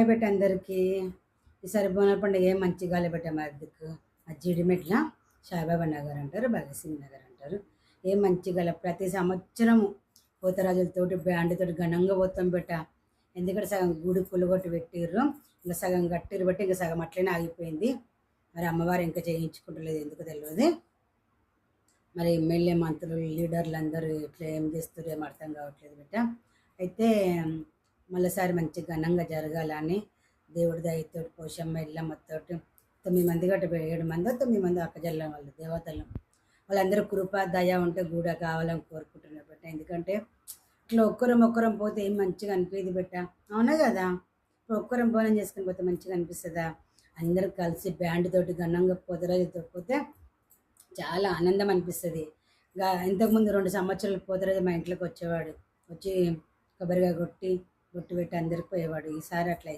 Hi బెట్ట అందరికీ. ఈసారి బోనాల పండుగ ఏం మంచి గాలి పెట్ట మధ్యకు జీడిమెట్ల సాయిబాబా నగర్ అంటారు, భగత్ సింగ్ నగర్ అంటారు. ఏం మంచి గల ప్రతి సంవత్సరము పోతరాజులతోటి బ్యాండ్తోటి ఘనంగా పోతాం బెట్ట. ఎందుకంటే సగం గుడి పులుగొట్టి పెట్టిర్రు, ఇంకా సగం కట్టిరు బట్టి ఇంకా సగం అట్లనే ఆగిపోయింది. మరి అమ్మవారు ఇంకా చేయించుకుంటలేదు, ఎందుకు తెలియదు. మరి ఎమ్మెల్యే మంత్రులు లీడర్లు అందరూ ఇట్లా ఏం చేస్తారు ఏం అర్థం కావట్లేదు బిడ్డ. అయితే మళ్ళీసారి మంచి ఘనంగా జరగాలని దేవుడి దయతో పోషమ్మ ఎల్లమ్మతోటి 9 మంది గట్ట 7 మంది 9 మంది అక్కజల్ల వాళ్ళు దేవతలు వాళ్ళందరూ కృప దయ ఉంటే కూడా కావాలని కోరుకుంటున్నారు బిడ్డ. ఎందుకంటే ఇట్లా ఒక్కరం పోతే ఏం మంచిగా అనిపించదు బిడ్డ, అవునా కదా. ఇప్పుడు ఒక్కరం బోనం చేసుకుని పోతే మంచిగా అనిపిస్తుందా? అందరూ కలిసి బ్యాండ్ తోటి ఘనంగా పోతరాజుతో పోతే చాలా ఆనందం అనిపిస్తుంది. ఇంతకుముందు 2 సంవత్సరాలు పోతరాజు మా ఇంట్లోకి వచ్చేవాడు, వచ్చి కొబ్బరిగా కొట్టి పెట్టి అందరికి పోయేవాడు. ఈసారి అట్లా